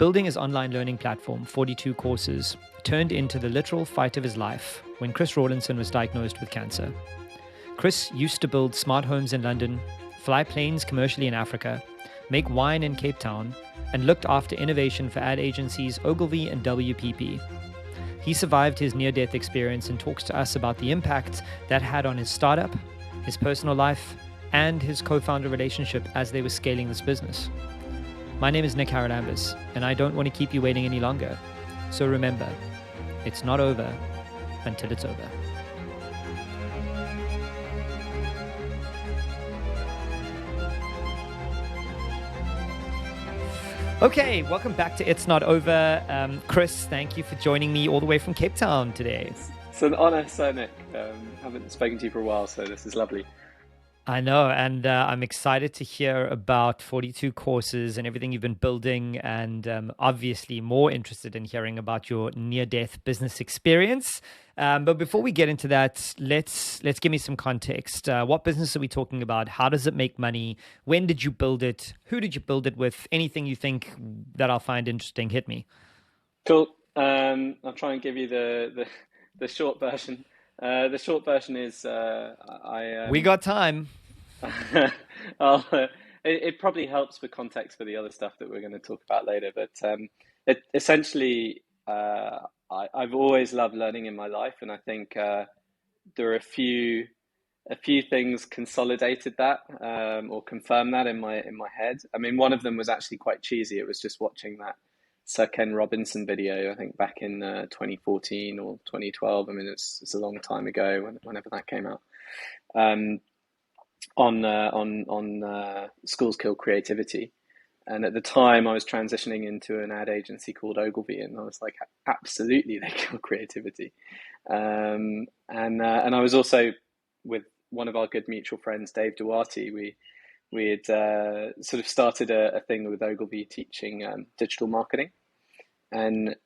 Building his online learning platform, 42 Courses, turned into the literal fight of his life when Chris Rawlinson was diagnosed with cancer. Chris used to build smart homes in London, fly planes commercially in Africa, make wine in Cape Town, and looked after innovation for ad agencies Ogilvy and WPP. He survived his near-death experience and talks to us about the impact that had on his startup, his personal life, and his co-founder relationship as they were scaling this business. My name is Nick Haralambis, and I don't want to keep you waiting any longer. So remember, it's not over until it's over. Okay, welcome back to It's Not Over. Chris, thank you for joining me all the way from Cape Town today. It's an honor, Sir Nick. Haven't spoken to you for a while, so this is lovely. I know, and I'm excited to hear about 42 Courses and everything you've been building, and obviously more interested in hearing about your near-death business experience. But before we get into that, let's give me some context. What business are we talking about? How does it make money? When did you build it? Who did you build it with? Anything you think that I'll find interesting, hit me. Cool. I'll try and give you the short version. The short version is we got time. It probably helps for context for the other stuff that we're going to talk about later. But essentially, I've always loved learning in my life, and I think there are a few things consolidated that or confirmed that in my head. I mean, one of them was actually quite cheesy. It was just watching that Sir Ken Robinson video, I think back in 2014 or 2012. I mean, it's a long time ago, whenever that came out. On Schools Kill Creativity. And at the time I was transitioning into an ad agency called Ogilvy, and I was like, absolutely, they kill creativity. And I was also with one of our good mutual friends, Dave Duarte. We had sort of started a thing with Ogilvy teaching digital marketing. And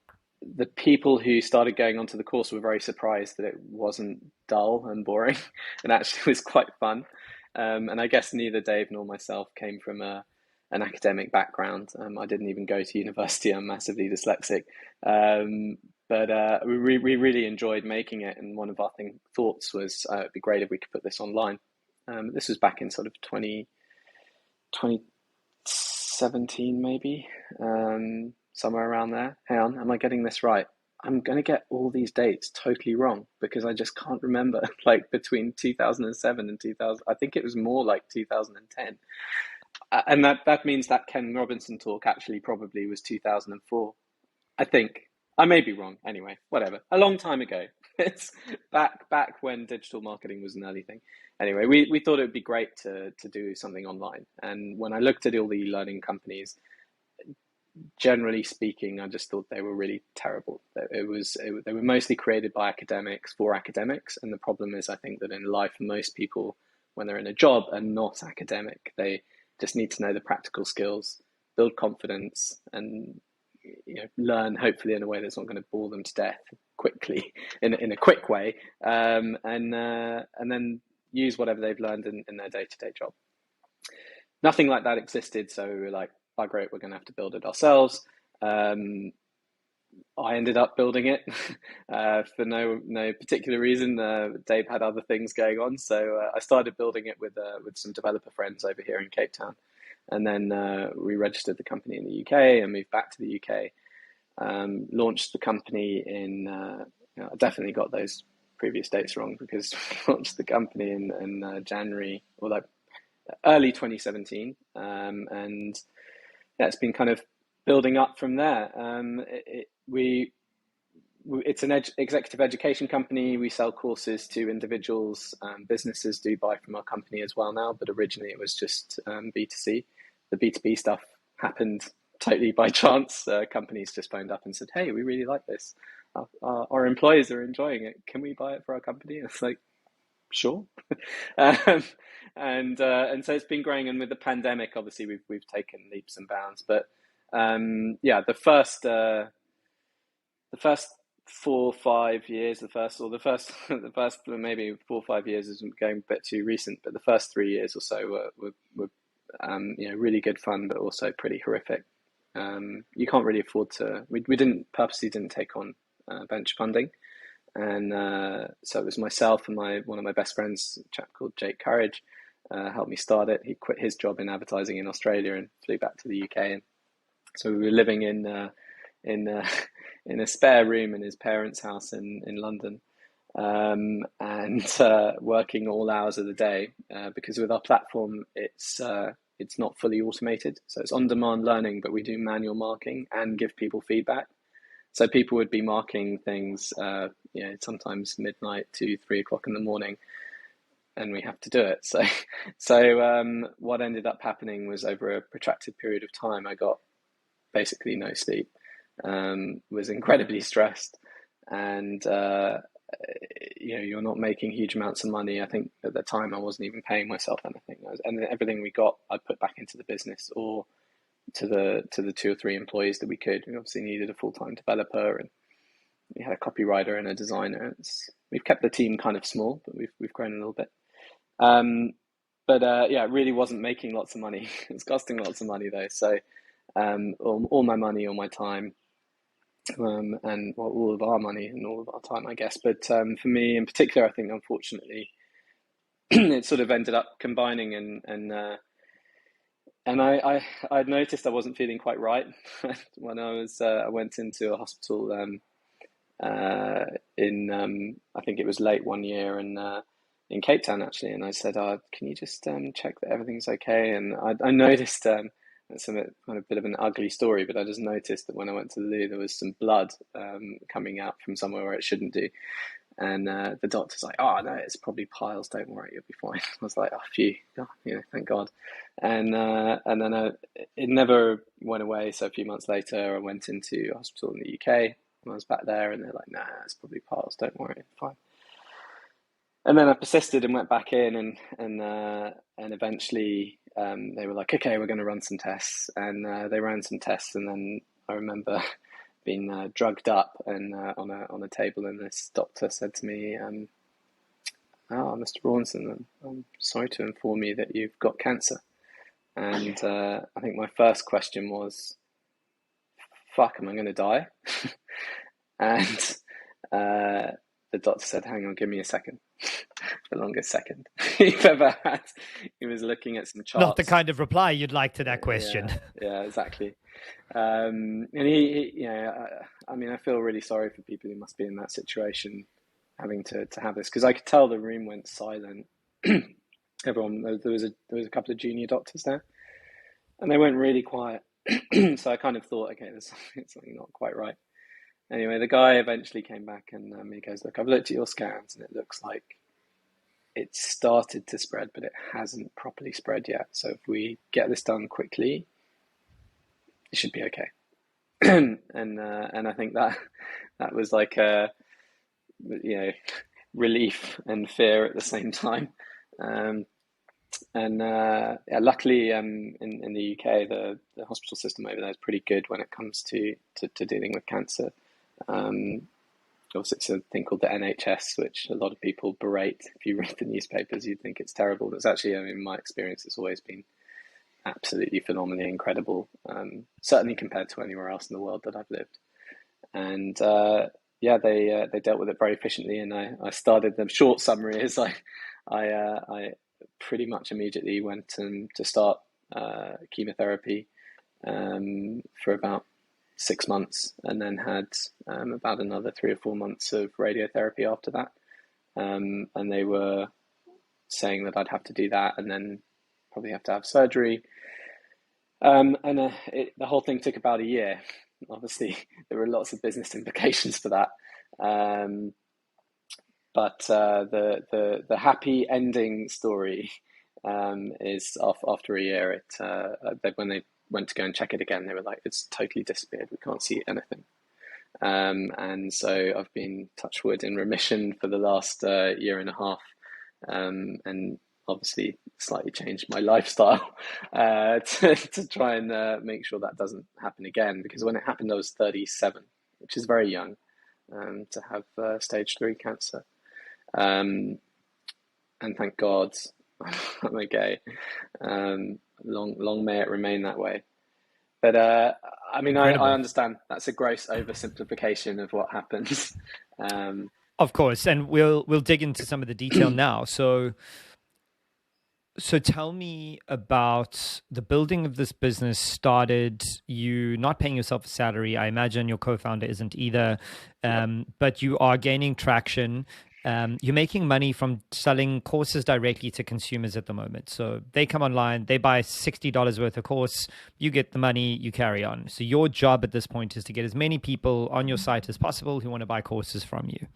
the people who started going onto the course were very surprised that it wasn't dull and boring and actually was quite fun. And I guess neither Dave nor myself came from an academic background. I didn't even go to university. I'm massively dyslexic. But we really enjoyed making it. And one of our thoughts was it'd be great if we could put this online. This was back in sort of 2017, maybe, somewhere around there. Hang on, am I getting this right? I'm going to get all these dates totally wrong because I just can't remember, like between 2007 and 2000. I think it was more like 2010. And that means that Ken Robinson talk actually probably was 2004. I think. I may be wrong. Anyway, whatever. A long time ago. It's back when digital marketing was an early thing. Anyway, we thought it would be great to do something online. And when I looked at all the learning companies, generally speaking, I just thought they were really terrible. They were mostly created by academics for academics. And the problem is, I think that in life, most people, when they're in a job, are not academic. They just need to know the practical skills, build confidence, and learn hopefully in a way that's not going to bore them to death quickly, in a quick way, and then use whatever they've learned in their day-to-day job. Nothing like that existed, so we were like, oh great, we're going to have to build it ourselves. I ended up building it for no particular reason. Dave had other things going on, so I started building it with some developer friends over here in Cape Town, and then we registered the company in the UK and moved back to the UK. Launched the company in I definitely got those previous dates wrong because we launched the company in January or like early 2017, and yeah, it's been kind of building up from there. It's an executive education company. We sell courses to individuals. Businesses do buy from our company as well now, but originally it was just B2C. The B2B stuff happened totally by chance. Companies just phoned up and said, hey, we really like this. Our employees are enjoying it. Can we buy it for our company? It's like, sure. And so it's been growing. And with the pandemic, obviously we've taken leaps and bounds. But yeah, the first 4 or 5 years, the first maybe 4 or 5 years is going a bit too recent, but the first 3 years or so were really good fun, but also pretty horrific. You can't really afford to. We didn't purposely didn't take on venture funding, and so it was myself and one of my best friends, a chap called Jake Courage, helped me start it. He quit his job in advertising in Australia and flew back to the UK, and so we were living in in a spare room in his parents' house in London, and working all hours of the day, because with our platform it's not fully automated, so it's on-demand learning, but we do manual marking and give people feedback. So people would be marking things, sometimes midnight to 3 o'clock in the morning, and we have to do it. So what ended up happening was, over a protracted period of time, I got basically no sleep, was incredibly stressed, and you're not making huge amounts of money. I think at the time I wasn't even paying myself anything, and everything we got I put back into the business or to the 2 or 3 employees that we could. We obviously needed a full-time developer, and we had a copywriter and a designer. We've kept the team kind of small, but we've grown a little bit. But it really wasn't making lots of money. It's costing lots of money though. So all my money, all my time, and all of our money and all of our time, I guess. But for me in particular, I think unfortunately it sort of ended up combining, and I'd noticed I wasn't feeling quite right when I went into a hospital in I think it was late one year, and in Cape Town actually, and I said, can you just check that everything's okay? And I noticed it's a kind of bit of an ugly story, but I just noticed that when I went to the loo, there was some blood coming out from somewhere where it shouldn't do. And the doctor's like, "Oh no, it's probably piles. Don't worry, you'll be fine." I was like, "Oh, phew, thank God." And then it never went away. So a few months later, I went into a hospital in the UK, and I was back there, and they're like, "Nah, it's probably piles. Don't worry, it's fine." And then I persisted and went back in, and eventually they were like, "Okay, we're going to run some tests," and they ran some tests, and then I remember being drugged up and on a table, and this doctor said to me, "Mr. Rawlinson, I'm sorry to inform you that you've got cancer." And I think my first question was, "Fuck, am I going to die?" And the doctor said, "Hang on, give me a second." The longest second you've ever had. He was looking at some charts. Not the kind of reply you'd like to that question. Yeah, exactly. And he I mean, I feel really sorry for people who must be in that situation, having to have this, because I could tell the room went silent. Everyone, there was a couple of junior doctors there, and they went really quiet. So I kind of thought, okay, there's something not quite right. Anyway, the guy eventually came back, and he goes, "Look, I've looked at your scans, and it looks like it's started to spread, but it hasn't properly spread yet. So if we get this done quickly, it should be okay." And I think that was like a relief and fear at the same time. Luckily, in the UK, the hospital system over there is pretty good when it comes to dealing with cancer. Also, it's a thing called the NHS, which a lot of people berate. If you read the newspapers, you'd think it's terrible. But it's actually, in my experience, it's always been absolutely phenomenally incredible, certainly compared to anywhere else in the world that I've lived. And they dealt with it very efficiently. And I started, the short summary is I pretty much immediately went to start chemotherapy for about 6 months, and then had about another 3 or 4 months of radiotherapy after that. And they were saying that I'd have to do that and then probably have to have surgery. The whole thing took about a year. Obviously, there were lots of business implications for that. But the happy ending story is after a year. When they went to go and check it again, they were like, "It's totally disappeared. We can't see anything." And so I've been, touch wood, in remission for the last year and a half, and obviously slightly changed my lifestyle to try and make sure that doesn't happen again. Because when it happened, I was 37, which is very young to have stage 3 cancer. And thank God I'm okay. Long may it remain that way. But I mean, I Incredible. understand that's a gross oversimplification of what happens. Um, Of course, and we'll dig into some of the detail now. So tell me about the building of this business. Started you not paying yourself a salary? I imagine your co-founder isn't either, yep. but you are gaining traction. You're making money from selling courses directly to consumers at the moment. So they come online, they buy $60 worth of course, you get the money, you carry on. So your job at this point is to get as many people on your site as possible who want to buy courses from you.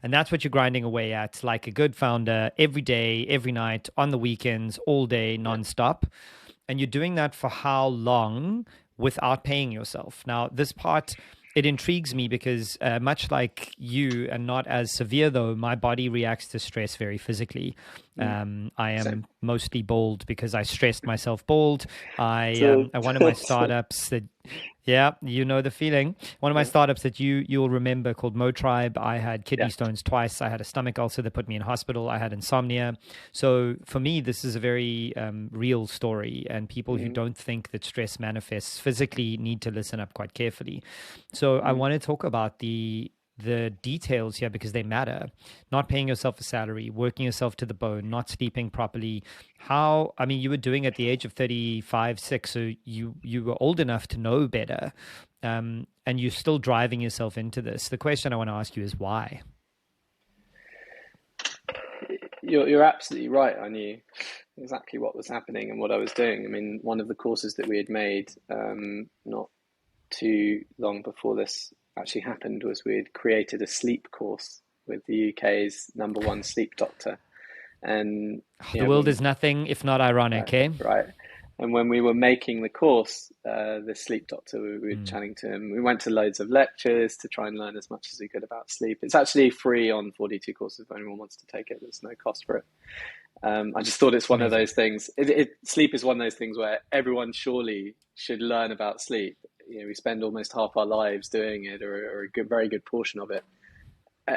And that's what you're grinding away at, like a good founder, every day, every night, on the weekends, all day, Yeah. nonstop. And you're doing that for how long without paying yourself? Now, this part, it intrigues me because much like you, and not as severe though, my body reacts to stress very physically. Mm, I same. am mostly bald because I stressed myself bald. So, One of my startups that, yeah, you know the feeling. One of my yeah. startups that you'll remember called Motribe. I had kidney Yeah. stones twice. I had a stomach ulcer that put me in hospital. I had insomnia. So for me, this is a very real story, and people who Mm, don't think that stress manifests physically need to listen up quite carefully. So I mm. want to talk about the details here because they matter. Not paying yourself a salary, working yourself to the bone, not sleeping properly. How, I mean, you were doing at the age of 35, 6, so you were old enough to know better. And you're still driving yourself into this. The question I want to ask you is why? You're absolutely right. I knew exactly what was happening and what I was doing. I mean, one of the courses that we had made not too long before this actually happened was we had created a sleep course with the UK's number one sleep doctor. And you The know, world when is nothing if not ironic, eh? right, and when we were making the course, the sleep doctor, we were Mm. chatting to him. We went to loads of lectures to try and learn as much as we could about sleep. It's actually free on 42 courses if anyone wants to take it. There's no cost for it. I just thought it's one of Amazing. those things. Sleep is one of those things where everyone surely should learn about sleep. You know, we spend almost half our lives doing it, or a very good portion of it,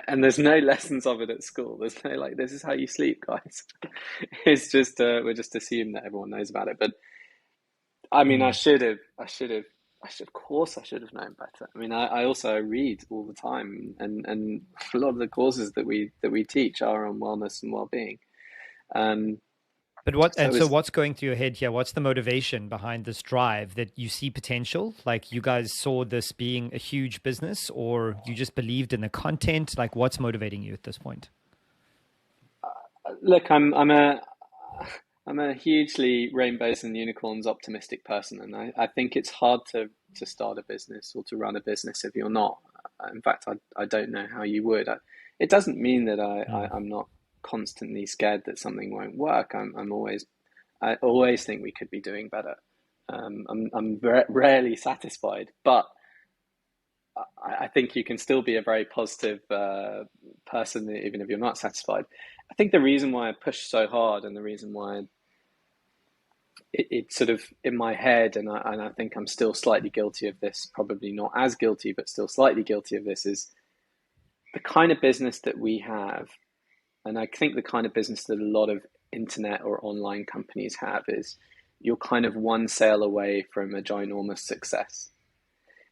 and there's no lessons of it at school. There's no like, this is how you sleep, guys. It's just we're just assumed that everyone knows about it. But I mean, Mm. of course, I should have known better. I mean, I also read all the time, and a lot of the courses that we teach are on wellness and well-being. Um, But what, so and so it's what's going through your head here? What's the motivation behind this drive that you see potential? Like you guys saw this being a huge business, or you just believed in the content? Like what's motivating you at this point? look, I'm a hugely rainbows and unicorns optimistic person, and I think it's hard to start a business or to run a business if you're not. In fact, I don't know how you would. It doesn't mean that Mm. I'm not constantly scared that something won't work. I always think we could be doing better. I'm rarely satisfied, but I think you can still be a very positive person even if you're not satisfied. I think the reason why I push so hard and the reason why it's sort of in my head, and I think I'm still slightly guilty of this, probably not as guilty, but still slightly guilty of this, is the kind of business that we have, and I think the kind of business that a lot of internet or online companies have is you're kind of one sale away from a ginormous success.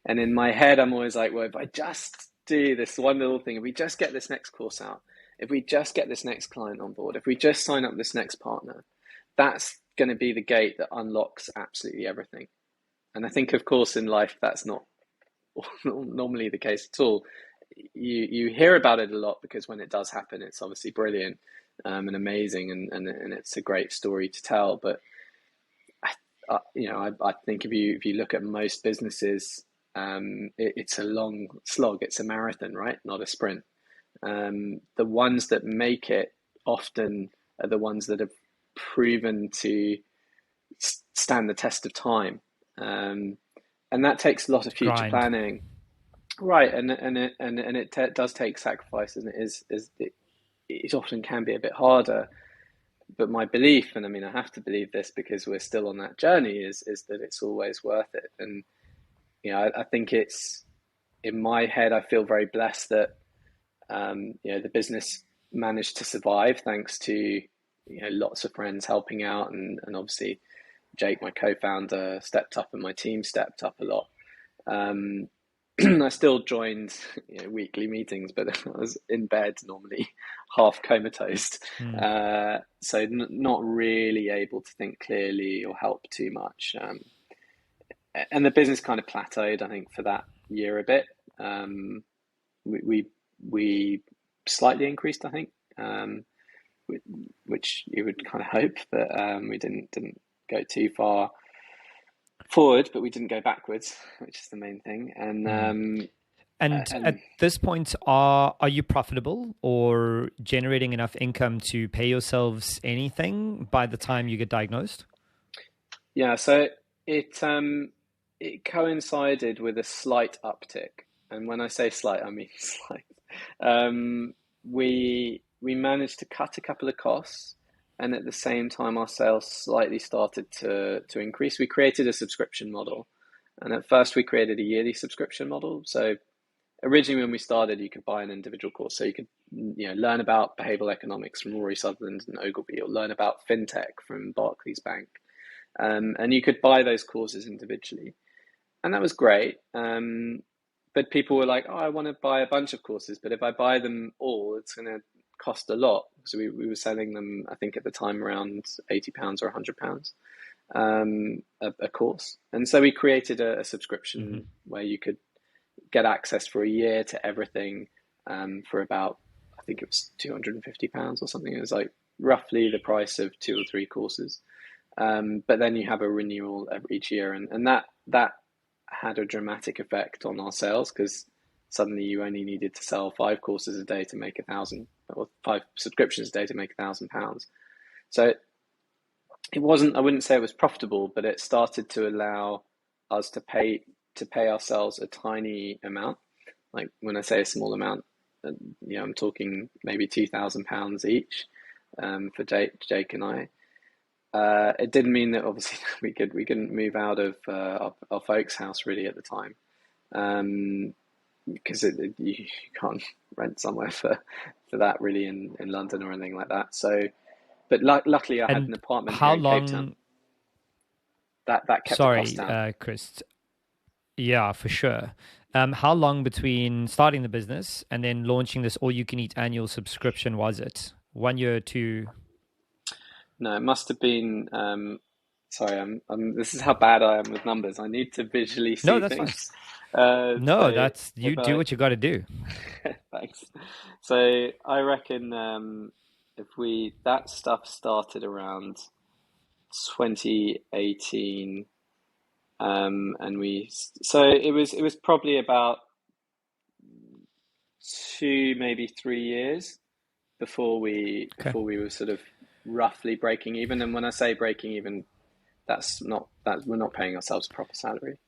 And in my head, I'm always like, well, if I just do this one little thing, if we just get this next course out, if we just get this next client on board, if we just sign up this next partner, that's going to be the gate that unlocks absolutely everything. And I think, of course, in life, that's not normally the case at all. You hear about it a lot because when it does happen, it's obviously brilliant and amazing, and it's a great story to tell. But I think if you look at most businesses, it's a long slog. It's a marathon, right? Not a sprint. The ones that make it often are the ones that have proven to stand the test of time, um, and that takes a lot of future Grind. planning, right? And it does take sacrifices, and it often can be a bit harder. But my belief, and I mean, I have to believe this because we're still on that journey, is that it's always worth it. And I think it's in my head. I feel very blessed that the business managed to survive thanks to lots of friends helping out, and obviously Jake, my co-founder, stepped up and my team stepped up a lot. I still joined weekly meetings, but I was in bed normally, half comatose. So not really able to think clearly or help too much. And the business kind of plateaued, I think, for that year a bit. We slightly increased, I think, which you would kind of hope, but we didn't go too far forward, but we didn't go backwards, which is the main thing. And at this point, are you profitable or generating enough income to pay yourselves anything by the time you get diagnosed? Yeah, so it coincided with a slight uptick, and when I say slight, I mean slight. We managed to cut a couple of costs, and at the same time, our sales slightly started to increase. We created a subscription model, and at first we created a yearly subscription model. So originally, when we started, you could buy an individual course. So you could learn about behavioral economics from Rory Sutherland and Ogilvy, or learn about fintech from Barclays Bank. And you could buy those courses individually. And that was great. But people were like, oh, I want to buy a bunch of courses, but if I buy them all, it's going to cost a lot. So we were selling them, I think at the time, around £80 or £100 a course. And so we created a subscription where you could get access for a year to everything for about, I think it was £250 or something. It was like roughly the price of 2 or 3 courses. But then you have a renewal each year, and that had a dramatic effect on our sales, because suddenly you only needed to sell 5 courses a day to make 1,000, or 5 subscriptions a day to make £1,000. So it wasn't, I wouldn't say it was profitable, but it started to allow us to pay ourselves a tiny amount. Like when I say a small amount, I'm talking maybe £2,000 each for Jake and I. It didn't mean that obviously we couldn't move out of our folks' house really at the time, because you can't rent somewhere for that really in London or anything like that. So, but luckily I had an apartment here in Cape Town. That kept the cost down. Sorry, Chris. Yeah, for sure. How long between starting the business and then launching this all-you-can-eat annual subscription was it? 1 year, 2? No, it must have been. Sorry, this is how bad I am with numbers. I need to visually see things. Fine. You do what you got to do. Thanks. So I reckon that stuff started around 2018, and so it was probably about 2, maybe 3 years before we were sort of roughly breaking even. And when I say breaking even, that's not that we're not paying ourselves a proper salary.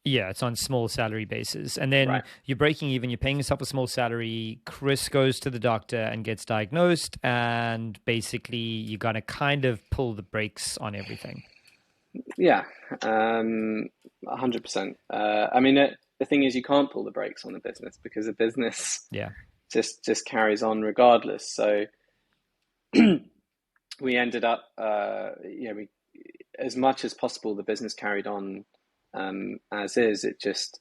Yeah, it's on small salary basis. And then you're breaking even, you're paying yourself a small salary. Chris goes to the doctor and gets diagnosed, and basically you're going to kind of pull the brakes on everything. Yeah, 100%. I mean, the thing is, you can't pull the brakes on a business, because a business just carries on regardless. So we ended up, as much as possible, the business carried on as is. It just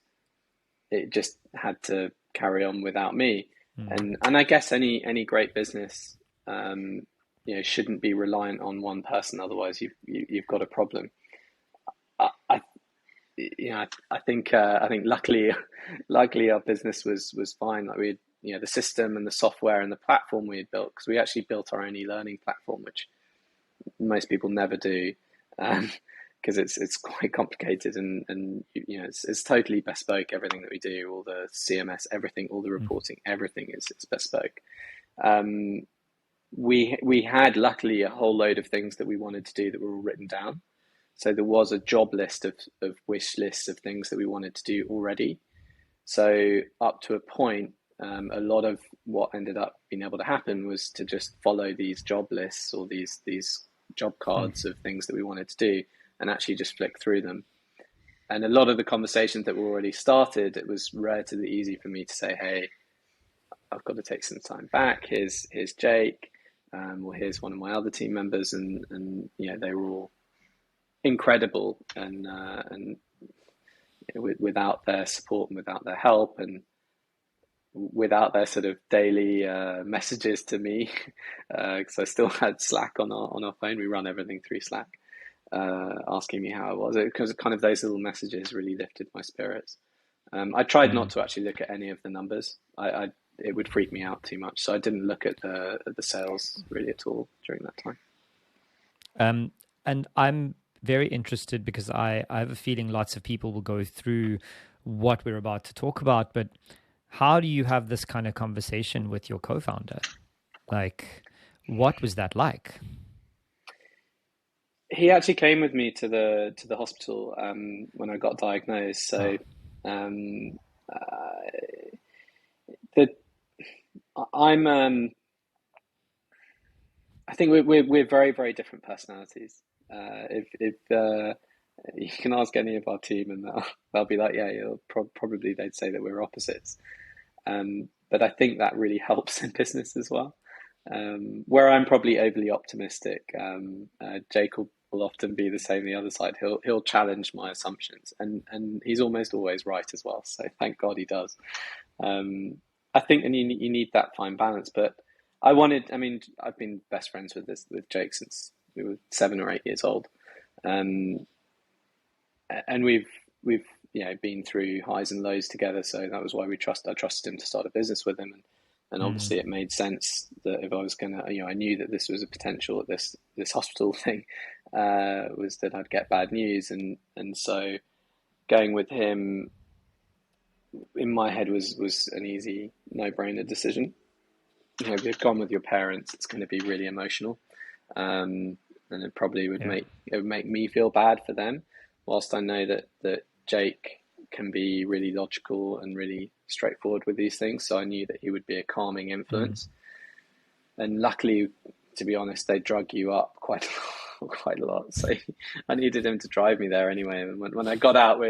had to carry on without me. And I guess any great business, shouldn't be reliant on one person. Otherwise, you've got a problem. I think luckily our business was fine. Like we had, the system and the software and the platform we had built, because we actually built our own e-learning platform, which most people never do, because it's quite complicated, and it's totally bespoke. Everything that we do, all the CMS, everything, all the reporting, everything is bespoke. We had luckily a whole load of things that we wanted to do that were all written down. So there was a job list of wish lists of things that we wanted to do already. So up to a point, a lot of what ended up being able to happen was to just follow these job lists or these job cards of things that we wanted to do, and actually just flick through them. And a lot of the conversations that were already started, it was relatively easy for me to say, hey, I've got to take some time back. Here's Jake, or here's one of my other team members, and they were all incredible, and without their support and without their help and without their sort of daily messages to me, because I still had Slack on our phone. We run everything through Slack, asking me how I was. Because kind of those little messages really lifted my spirits. I tried not Mm. to actually look at any of the numbers. It would freak me out too much, so I didn't look at the sales really at all during that time. And I'm very interested because I have a feeling lots of people will go through what we're about to talk about, but how do you have this kind of conversation with your co-founder? Like, what was that like? He actually came with me to the hospital when I got diagnosed. So Oh, um, uh, the I'm I think we're very very different personalities. If you can ask any of our team, and they'll be like, yeah, probably they'd say that we're opposites. But I think that really helps in business as well. Where I'm probably overly optimistic, Jake will often be the same the other side. He'll challenge my assumptions, and he's almost always right as well. So thank God he does. Um, I think, and you need that fine balance. But I mean, I've been best friends with Jake since we were 7 or 8 years old, um, and we've been through highs and lows together. So that was why I trusted him to start a business with him, and mm, obviously it made sense that if I was gonna, I knew that this was a potential that this hospital thing was that I'd get bad news, and so going with him in my head was an easy no-brainer decision. If you've gone with your parents, it's going to be really emotional, and it probably yeah. would make me feel bad for them. Whilst I know that Jake can be really logical and really straightforward with these things, so I knew that he would be a calming Mm. influence. And luckily, to be honest, they drug you up quite quite a lot. So I needed him to drive me there anyway. And when I got out,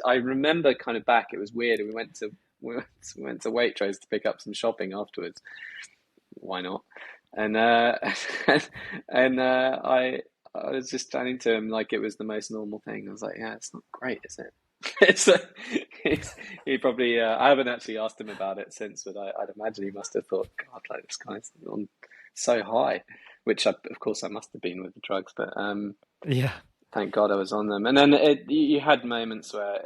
I remember kind of back. It was weird. We went to Waitrose to pick up some shopping afterwards. Why not? And and I was just standing to him like it was the most normal thing. I was like, yeah, it's not great, is it? It's, it's he probably I haven't actually asked him about it since, but I'd imagine he must have thought, God, like this guy's on so high, which of course I must have been with the drugs, but Yeah. thank God I was on them. And then you had moments where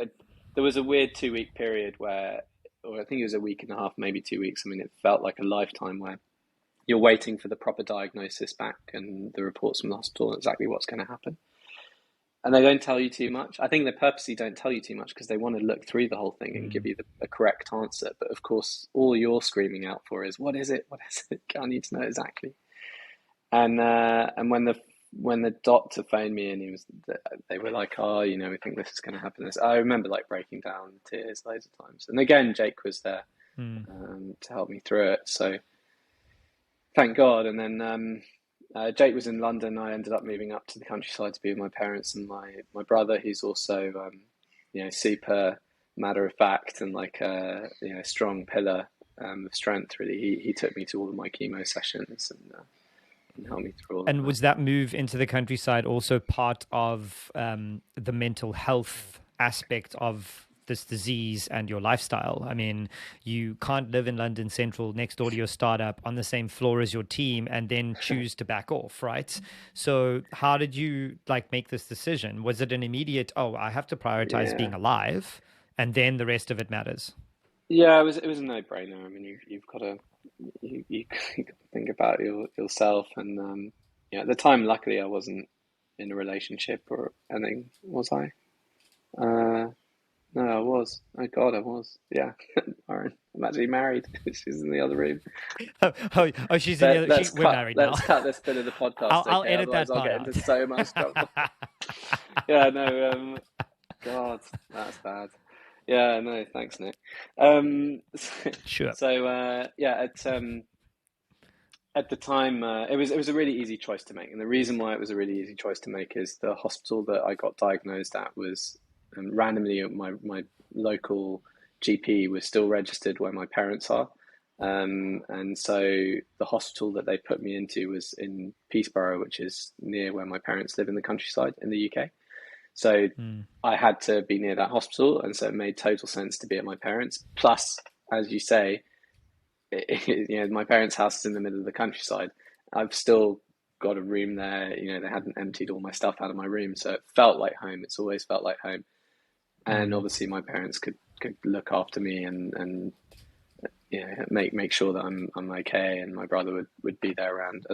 there was a weird 2 week period where, or I think it was a week and a half, maybe 2 weeks. I mean, it felt like a lifetime where you're waiting for the proper diagnosis back and the reports from the hospital, exactly what's going to happen. And they don't tell you too much. I think they purposely don't tell you too much because they want to look through the whole thing and give Mm. you a correct answer. But of course, all you're screaming out for is, "What is it? What is it? I need to know exactly." And when the doctor phoned me and they were like, "Oh, we think this is going to happen." I remember like breaking down in tears loads of times. And again, Jake was there Mm. to help me through it. So thank God. And then Jake was in London. I ended up moving up to the countryside to be with my parents and my brother, who's also super matter of fact and like a strong pillar of strength. Really, he took me to all of my chemo sessions and helped me through all of And that. was that move into the countryside also part of the mental health aspect of this disease and your lifestyle? I mean, you can't live in London Central next door to your startup on the same floor as your team and then choose to back off, right? So, how did you like make this decision? Was it an immediate, oh, I have to prioritize Yeah, being alive, and then the rest of it matters? yeah, it was a no-brainer. I mean, you've got to you got to think about yourself and at the time, luckily, I wasn't in a relationship or anything, was I? Uh, no, I was. Oh God, I was. Yeah, Lauren, I'm actually married. She's in the other room. Oh, she's in the other. We're married now. Let's cut this bit of the podcast, I'll okay? edit Otherwise, that I'll part get into out. so much trouble. Yeah, no, God, that's bad. Yeah, no, thanks, Nick. Sure. Yeah, at the time, it was a really easy choice to make, and the reason why it was a really easy choice to make is the hospital that I got diagnosed at was randomly my local GP was still registered where my parents are, and so the hospital that they put me into was in Peterborough, which is near where my parents live in the countryside in the UK. So Mm. I had to be near that hospital, and so it made total sense to be at my parents'. Plus, as you say, my parents' house is in the middle of the countryside. I've still got a room there. They hadn't emptied all my stuff out of my room, so it felt like home. It's always felt like home. And Mm. obviously, my parents could look after me and make sure that I'm okay. And my brother would be there around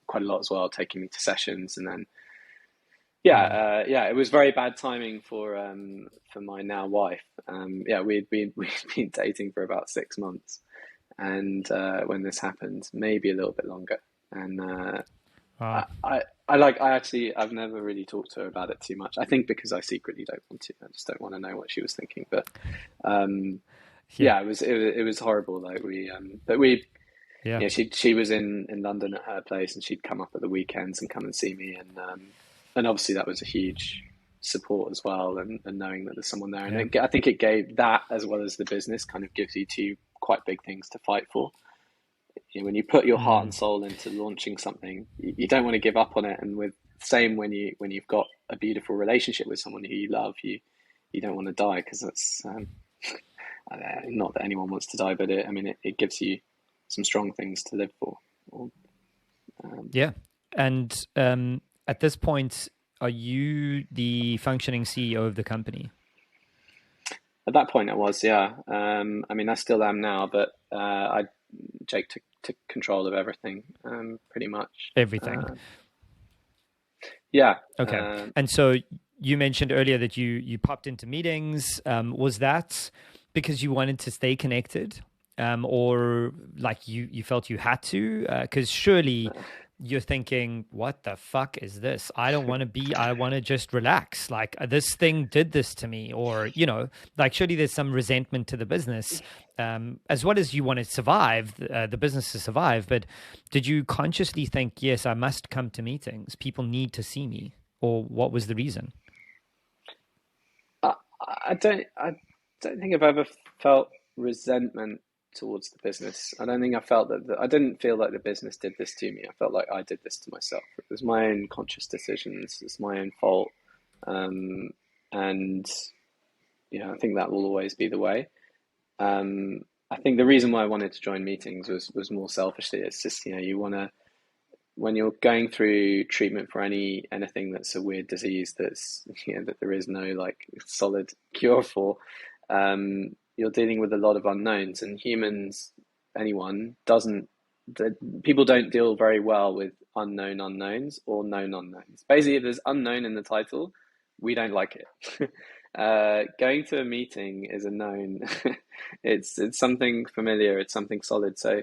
quite a lot as well, taking me to sessions. And then Mm. it was very bad timing for my now wife. We'd been dating for about 6 months, and when this happened, maybe a little bit longer. And Wow. I've never really talked to her about it too much. I think because I secretly don't want to. I just don't want to know what she was thinking. But um, Yeah. it was horrible. Like but we Yeah. she was in London at her place, and she'd come up at the weekends and come and see me, and obviously that was a huge support as well, and knowing that there's someone there, and Yeah. I think it gave that, as well as the business, kind of gives you two quite big things to fight for. When you put your heart Mm. and soul into launching something, you don't want to give up on it. And with same when you've got a beautiful relationship with someone who you love, you don't want to die, because that's not that anyone wants to die, but it gives you some strong things to live for. Um, Yeah. And at this point, are you the functioning CEO of the company? at that point, I was, yeah. I still am now, but Jake took control of everything, pretty much. Everything. Uh, yeah. Okay. And so you mentioned earlier that you popped into meetings. Was that because you wanted to stay connected, or like you felt you had to? Because surely you're thinking, "What the fuck is this? I don't want to be. I want to just relax. Like this thing did this to me, or like surely there's some resentment to the business, as well as you want to survive, the business to survive. But did you consciously think, yes, I must come to meetings. People need to see me, or what was the reason? I, I don't think I've ever felt resentment towards the business. I don't think I felt that. I didn't feel like the business did this to me. I felt like I did this to myself. It was my own conscious decisions. It's my own fault, um, and I think that will always be the way. I think the reason why I wanted to join meetings was more selfishly. It's just you want to, when you're going through treatment for anything that's a weird disease that's that there is no like solid cure for, you're dealing with a lot of unknowns, and humans, anyone doesn't people don't deal very well with unknown unknowns or known unknowns. Basically, if there's unknown in the title, we don't like it. Going to a meeting is a known. It's something familiar. It's something solid. So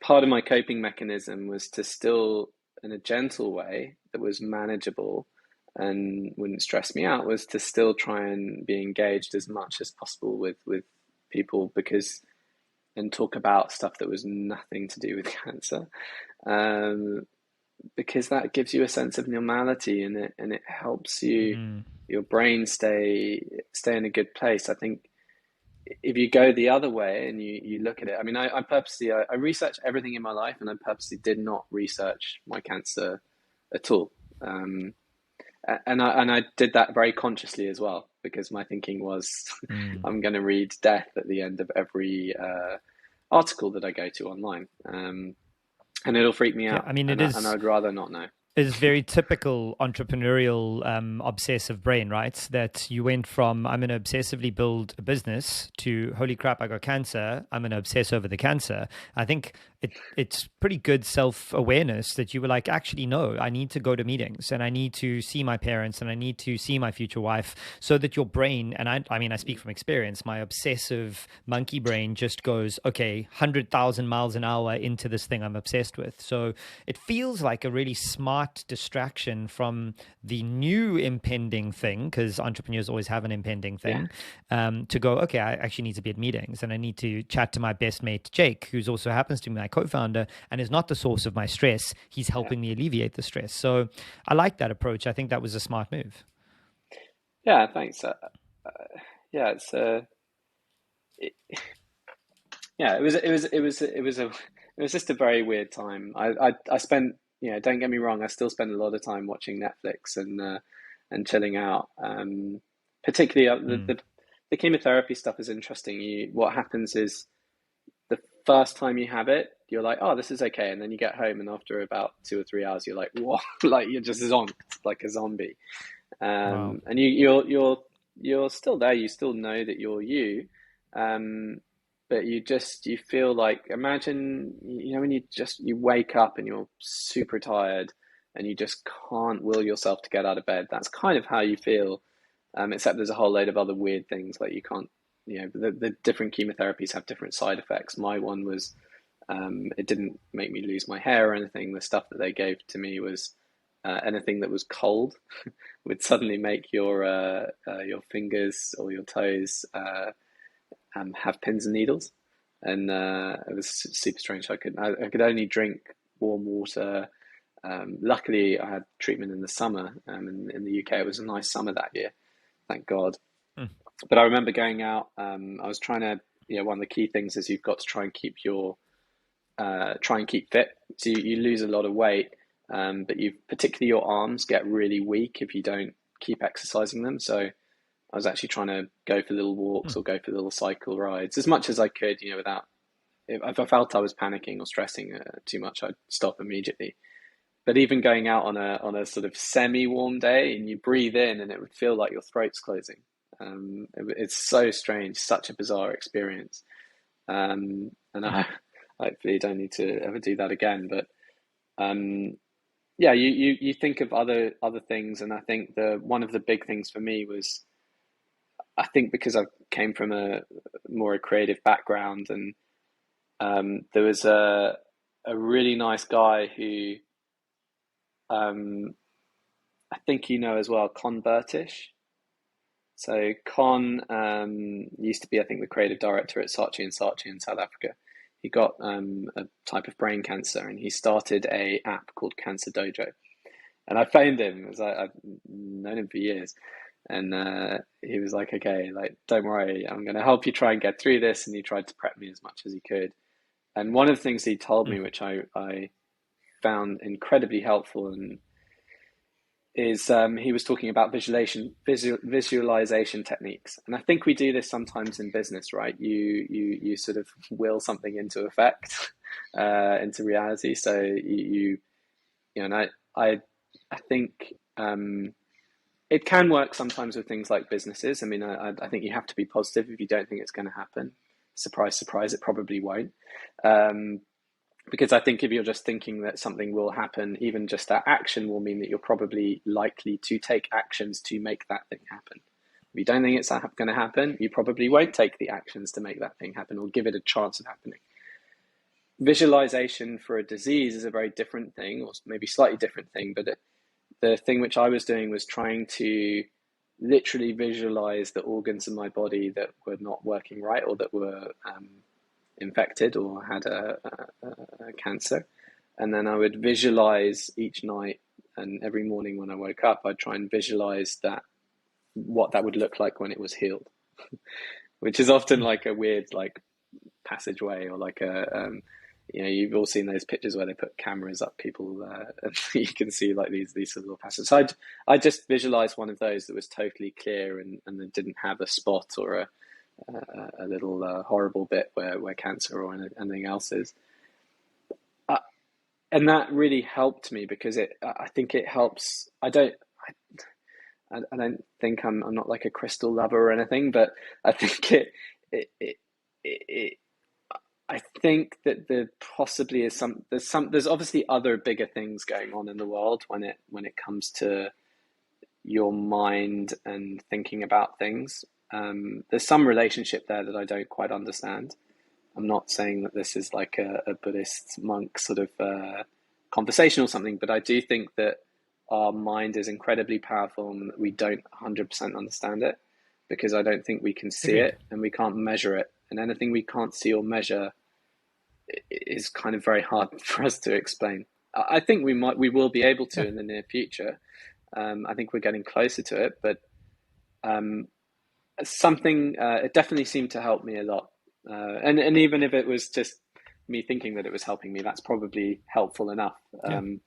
part of my coping mechanism was to still, in a gentle way that was manageable and wouldn't stress me out, was to still try and be engaged as much as possible with people, because and talk about stuff that was nothing to do with cancer, um, because that gives you a sense of normality, and it helps you, Mm. your brain stay in a good place. I think if you go the other way and you look at it, I purposely I researched everything in my life, and I purposely did not research my cancer at all. Um, and I did that very consciously as well, because my thinking was Mm. I'm going to read death at the end of every article that I go to online, and it'll freak me Yeah, out, I mean, and I'd rather not know. is very typical entrepreneurial obsessive brain, right? That you went from I'm going to obsessively build a business to holy crap, I got cancer. I'm going to obsess over the cancer. I think it's pretty good self-awareness that you were like, actually, no, I need to go to meetings, and I need to see my parents, and I need to see my future wife, so that your brain, and I mean, I speak from experience, my obsessive monkey brain just goes, okay, 100,000 miles an hour into this thing I'm obsessed with. So it feels like a really smart distraction from the new impending thing, because entrepreneurs always have an impending Yeah, thing, to go, okay, I actually need to be at meetings, and I need to chat to my best mate, Jake, who's also happens to be my co-founder and is not the source of my stress. He's yeah, helping me alleviate the stress. So I like that approach. I think that was a smart move. yeah. Thanks. Yeah, it, yeah. It was just a very weird time. I spent, don't get me wrong, I still spend a lot of time watching Netflix, and chilling out. Particularly Mm. the chemotherapy stuff is interesting. What happens is the first time you have it, you're like, oh, this is okay, and then you get home, and after about 2 or 3 hours, you're like, what? Like you're just zonked, like a zombie. Wow. And you're still there. You still know that you're you, um, but you feel like, imagine, when you wake up and you're super tired and you just can't will yourself to get out of bed. That's kind of how you feel, except there's a whole load of other weird things, like you can't, the different chemotherapies have different side effects. My one was, it didn't make me lose my hair or anything. The stuff that they gave to me was, anything that was cold would suddenly make your fingers or your toes, have pins and needles, and it was super strange. I could only drink warm water. Luckily, I had treatment in the summer. In the UK, it was a nice summer that year, thank God. Mm. But I remember going out. I was trying to, one of the key things is you've got to try and keep fit. So you lose a lot of weight, but particularly your arms get really weak if you don't keep exercising them. So I was actually trying to go for little walks Mm. or go for little cycle rides as much as I could, without, if I felt I was panicking or stressing too much, I'd stop immediately. But even going out on a sort of semi-warm day, and you breathe in and it would feel like your throat's closing. It's so strange, such a bizarre experience. And I hopefully don't need to ever do that again. But yeah, you think of other things, and I think the one of the big things for me was, I think because I came from a more creative background, and there was a really nice guy who, um, I think as well, Con Burtish. So Con, used to be, I think, the creative director at Saatchi and Saatchi in South Africa. He got, a type of brain cancer, and he started a app called Cancer Dojo. And I phoned him, as I've known him for years, and he was like, "Okay, like, don't worry, I'm going to help you try and get through this." And he tried to prep me as much as he could. And one of the things he told me, Mm. which I found incredibly helpful, and is, he was talking about visualization techniques. And I think we do this sometimes in business, right? You sort of will something into effect, into reality. So and I think, it can work sometimes with things like businesses. I mean, I think you have to be positive. If you don't think it's going to happen, surprise, surprise, it probably won't. Um, because I think if you're just thinking that something will happen, even just that action will mean that you're probably likely to take actions to make that thing happen. If you don't think it's going to happen, you probably won't take the actions to make that thing happen or give it a chance of happening. Visualization for a disease is a very different thing, or maybe slightly different thing, but the thing which I was doing was trying to literally visualize the organs in my body that were not working right, or that were, infected or had a cancer. And then I would visualize each night, and every morning when I woke up, I'd try and visualize what that would look like when it was healed, which is often Mm. like a weird, like, passageway, or like you've all seen those pictures where they put cameras up people, and you can see like these little passages. So I just visualized one of those that was totally clear, and that didn't have a spot or a little, horrible bit where cancer or anything else is. Uh, and that really helped me, because I think it helps. I don't think I'm not like a crystal lover or anything, but I think it I think that there possibly is there's obviously other bigger things going on in the world when it comes to your mind and thinking about things. There's some relationship there that I don't quite understand. I'm not saying that this is like a Buddhist monk sort of, conversation or something, but I do think that our mind is incredibly powerful, and that we don't 100% understand it, because I don't think we can see Agreed. it and we can't measure it. And anything we can't see or measure is kind of very hard for us to explain. I think we will be able Yeah. to in the near future. I think we're getting closer to it, but, um, something, it definitely seemed to help me a lot. And even if it was just me thinking that it was helping me, that's probably helpful enough. Yeah. Yeah.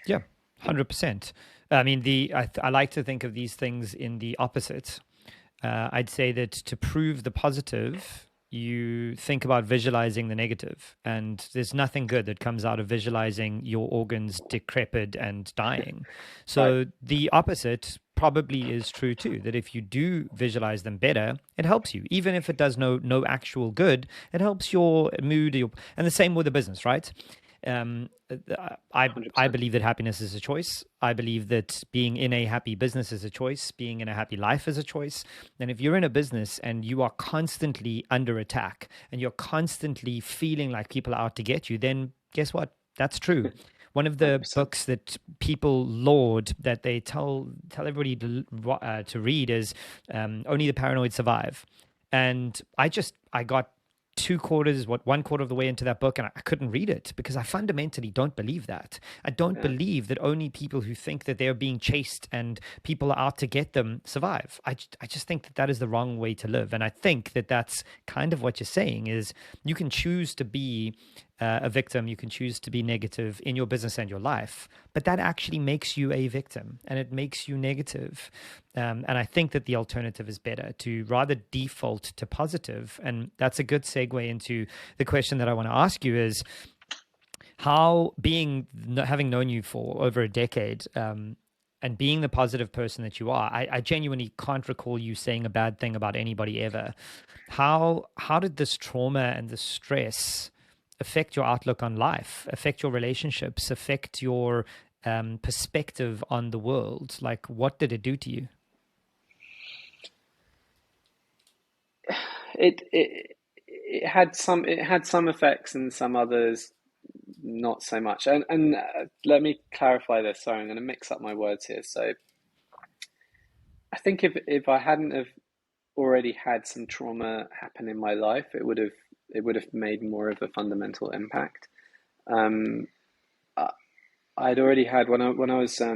Yeah. 100%. I mean, I like to think of these things in the opposite. I'd say that to prove the positive, you think about visualizing the negative, and there's nothing good that comes out of visualizing your organs decrepit and dying. Right. So the opposite probably is true too, that if you do visualize them better, it helps you. Even if it does no actual good, it helps your mood, and the same with the business, right? Um, I 100%. believe that happiness is a choice. I believe that being in a happy business is a choice. Being in a happy life is a choice. And if you're in a business and you are constantly under attack and you're constantly feeling like people are out to get you, then guess what? That's true. One of the 100%. books that people laud, that they tell everybody to read, is Only the Paranoid Survive. And I got one quarter of the way into that book, and I couldn't read it because I fundamentally don't believe that. I don't Yeah. believe that only people who think that they're being chased and people are out to get them survive. I just think that that is the wrong way to live. And I think that that's kind of what you're saying is you can choose to be a victim, you can choose to be negative in your business and your life, but that actually makes you a victim and it makes you negative. And I think that the alternative is better, to rather default to positive. And that's a good segue into the question that I want to ask you is how, having known you for over a decade, and being the positive person that you are, I genuinely can't recall you saying a bad thing about anybody ever. How did this trauma and the stress affect your outlook on life, affect your relationships, affect your perspective on the world? Like, what did it do to you? It had some effects and some others not so much. And let me clarify this. Sorry, I'm going to mix up my words here. So I think if I hadn't have already had some trauma happen in my life, it would have made more of a fundamental impact. Um, I'd already had when I was sort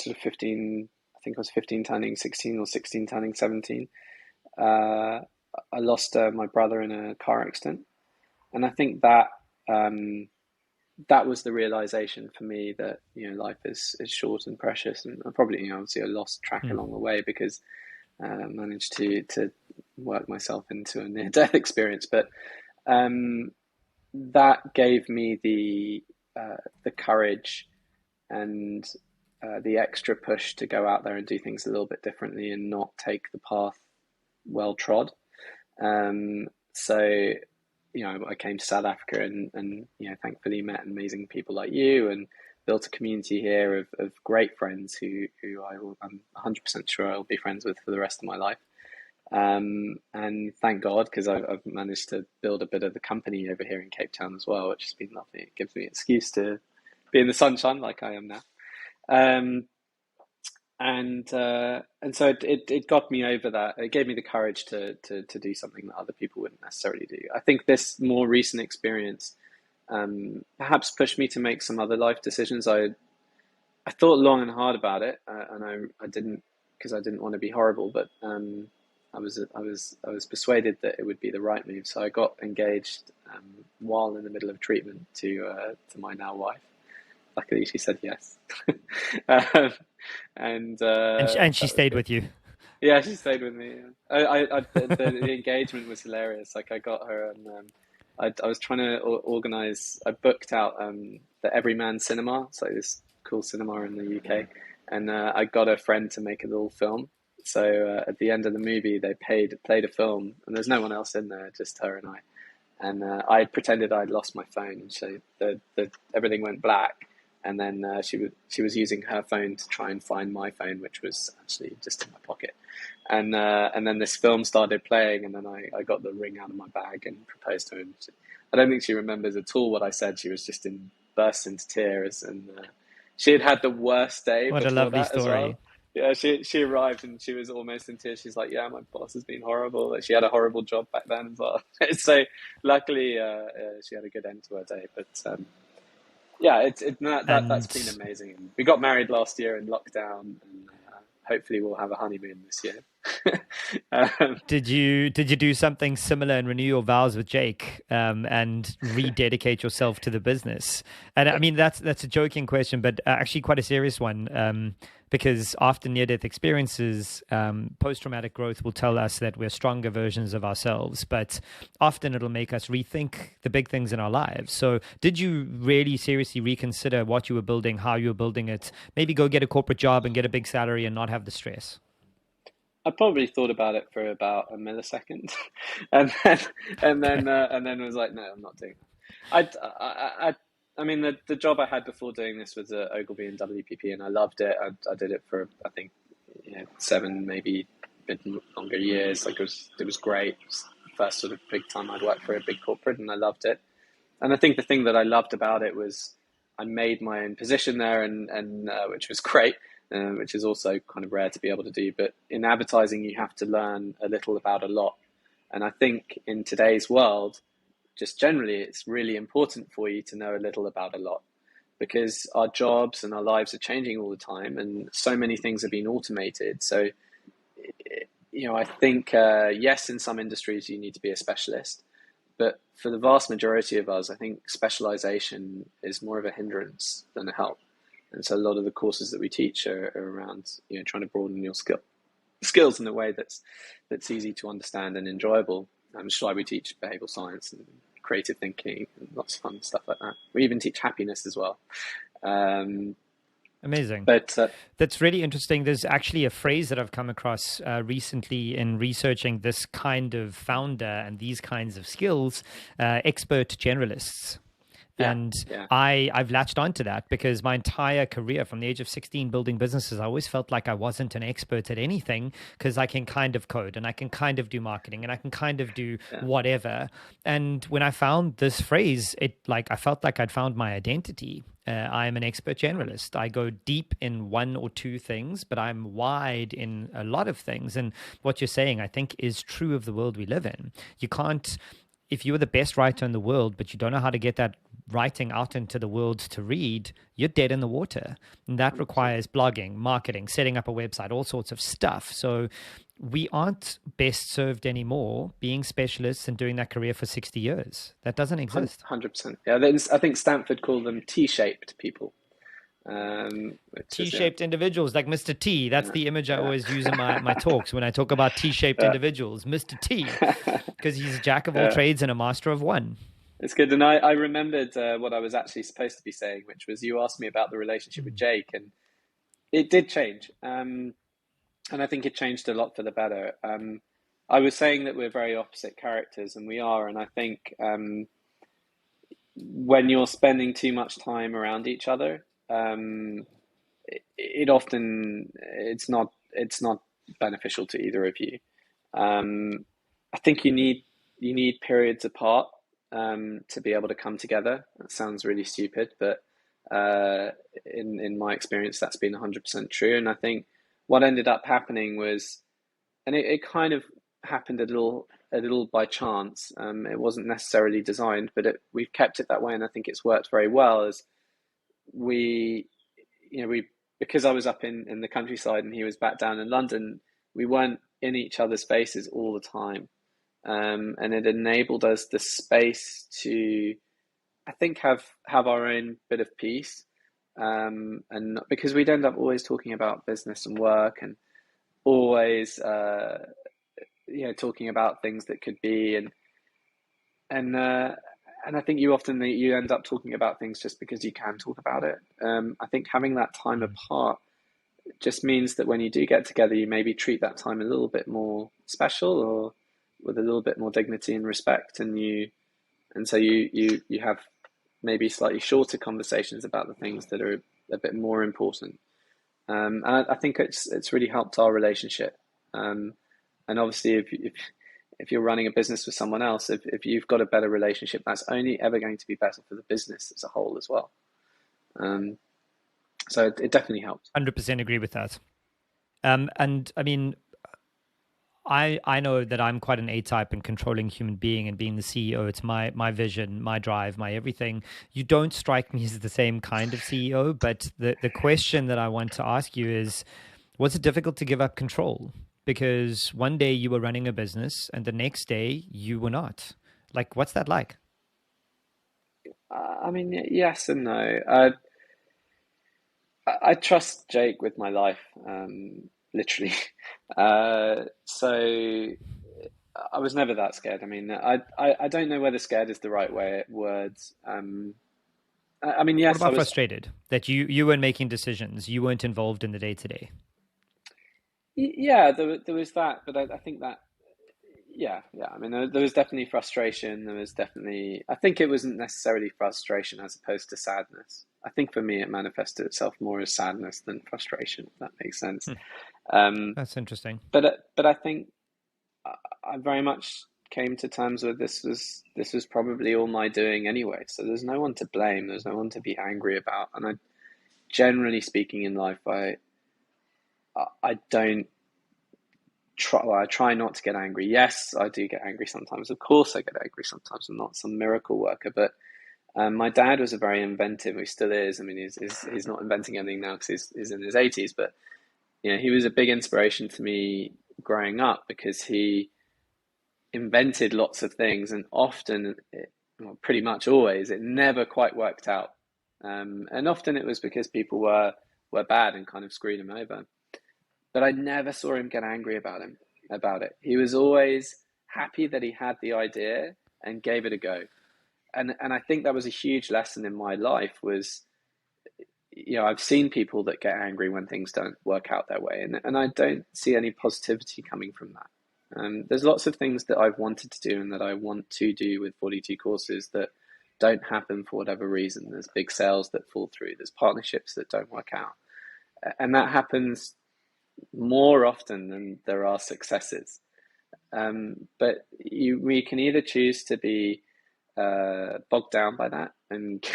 of 15. I think I was 15 turning 16 or 16 turning 17. Uh, I lost my brother in a car accident, and I think um, that was the realization for me that life is short and precious, and I probably obviously I lost track Hmm. along the way because managed to work myself into a near death experience, but um, that gave me the courage and the extra push to go out there and do things a little bit differently and not take the path well trod. So, I came to South Africa and thankfully met amazing people like you and built a community here of great friends who I'm 100% sure I'll be friends with for the rest of my life. And thank God, because I've managed to build a bit of the company over here in Cape Town as well, which has been lovely. It gives me an excuse to be in the sunshine like I am now. Um, and so it got me over that. It gave me the courage to do something that other people wouldn't necessarily do. I think this more recent experience perhaps pushed me to make some other life decisions. I thought long and hard about it, and I didn't, because I didn't want to be horrible, but I was persuaded that it would be the right move. So I got engaged while in the middle of treatment to my now wife. Luckily, she said yes. um, and And she that was stayed good. with you. Yeah, she stayed with me. Yeah. The engagement was hilarious. Like I got her, and I was trying to organize. I booked out the Everyman Cinema. It's like this cool cinema in the UK, and I got a friend to make a little film. So at the end of the movie, they played a film, and there's no one else in there, just her and I. And I pretended I'd lost my phone, and so the everything went black. And then she was using her phone to try and find my phone, which was actually just in my pocket. And then this film started playing, and then I got the ring out of my bag and proposed to her. I don't think she remembers at all what I said. She was just in burst into tears, and she had had the worst day What a before lovely that as story. well. Yeah, she arrived and she was almost in tears. She's like, "Yeah, my boss has been horrible." Like, she had a horrible job back then as well. So luckily, she had a good end to her day. But yeah, that's been And amazing. We got married last year in lockdown, and hopefully we'll have a honeymoon this year. um, Did you do something similar and renew your vows with Jake, and rededicate yourself to the business? And I mean that's a joking question, but actually quite a serious one. Because after near-death experiences, post-traumatic growth will tell us that we're stronger versions of ourselves, but often it'll make us rethink the big things in our lives. So did you really seriously reconsider what you were building, how you were building it? Maybe go get a corporate job and get a big salary and not have the stress? I probably thought about it for about a millisecond, and then and then was like, no, I'm not doing that. I mean, the job I had before doing this was at Ogilvy and WPP, and I loved it. I did it for, I think, 7, maybe a bit longer years. Like it was great. It was the first sort of big time I'd worked for a big corporate, and I loved it. And I think the thing that I loved about it was I made my own position there, and which was great, which is also kind of rare to be able to do. But in advertising, you have to learn a little about a lot. And I think in today's world, just generally, it's really important for you to know a little about a lot, because our jobs and our lives are changing all the time, and so many things are being automated. So, I think, yes, in some industries you need to be a specialist, but for the vast majority of us, I think specialization is more of a hindrance than a help. And so a lot of the courses that we teach are around, trying to broaden your skills in a way that's easy to understand and enjoyable. Which is why we teach behavioral science and creative thinking and lots of fun stuff like that. We even teach happiness as well. Um, Amazing. but That's really interesting. There's actually a phrase that I've come across recently in researching this kind of founder and these kinds of skills, expert generalists. yeah, And yeah, I've latched onto that because my entire career from the age of 16 building businesses, I always felt like I wasn't an expert at anything because I can kind of code and I can kind of do marketing and I can kind of do yeah, whatever. And when I found this phrase, I felt like I'd found my identity. I am an expert generalist. I go deep in one or two things, but I'm wide in a lot of things. And what you're saying, I think, is true of the world we live in. You can't, if you are the best writer in the world, but you don't know how to get that writing out into the world to read, you're dead in the water. And that 100%. requires blogging, marketing, setting up a website, all sorts of stuff. So we aren't best served anymore being specialists and doing that career for 60 years. That doesn't exist. 100%. Yeah, I think Stanford call them T-shaped people, which is, yeah, T-shaped individuals like Mr. T. That's yeah, the image I yeah. always use in my talks when I talk about T-shaped Yeah. individuals. Mr. T, because he's a jack of all Yeah. trades and a master of one. It's good. And I remembered what I was actually supposed to be saying, which was you asked me about the relationship with Mm. Jake, and it did change. And I think it changed a lot for the better. I was saying that we're very opposite characters, and we are. And I think when you're spending too much time around each other, it often it's not beneficial to either of you. Um, I think you need periods apart to be able to come together. That sounds really stupid, but uh, in my experience, that's been 100% true. And I think what ended up happening was, and it kind of happened a little by chance. It wasn't necessarily designed, but we've kept it that way, and I think it's worked very well. As we, we because I was up in the countryside and he was back down in London, we weren't in each other's faces all the time, and it enabled us the space to, I think, have our own bit of peace, and because we'd end up always talking about business and work, and always talking about things that could be, and and I think you end up talking about things just because you can talk about it. I think having that time Mm. apart just means that when you do get together, you maybe treat that time a little bit more special, or with a little bit more dignity and respect, and so you have maybe slightly shorter conversations about the things that are a bit more important. And I think it's really helped our relationship. Um, and obviously, if you're running a business with someone else, if you've got a better relationship, that's only ever going to be better for the business as a whole as well. Um, so it definitely helped. 100% agree with that. And I mean, I know that I'm quite an A-type and controlling human being, and being the CEO, it's my vision, my drive, my everything. You don't strike me as the same kind of CEO, but the question that I want to ask you is, was it difficult to give up control? because one day you were running a business and the next day you were not. Like, what's that like? I mean, yes and no. I trust Jake with my life, literally. So I was never that scared. I mean, I don't know whether scared is the right way words. I mean, What yes, I about was. frustrated that you weren't making decisions, you weren't involved in the day to day? Yeah, there was that, but I think that, yeah. I mean, there was definitely frustration. There was definitely, I think it wasn't necessarily frustration as opposed to sadness. I think for me, it manifested itself more as sadness than frustration, if that makes sense. Um, That's interesting. but I think I very much came to terms with this was probably all my doing anyway. So there's no one to blame. There's no one to be angry about. And I, generally speaking, in life, I don't try. Well, I try not to get angry. Yes, I do get angry sometimes. Of course, I get angry sometimes. I'm not some miracle worker, but my dad was a very inventive. He still is. I mean, he's not inventing anything now because he's in his 80s. But he was a big inspiration to me growing up because he invented lots of things, and often, well, pretty much always, it never quite worked out. And often it was because people were bad and kind of screwed him over. But I never saw him get angry about it. He was always happy that he had the idea and gave it a go. And I think that was a huge lesson in my life was, I've seen people that get angry when things don't work out their way, and I don't see any positivity coming from that. There's lots of things that I've wanted to do and that I want to do with 42 courses that don't happen for whatever reason. There's big sales that fall through. There's partnerships that don't work out. And that happens more often than there are successes. But we can either choose to be bogged down by that and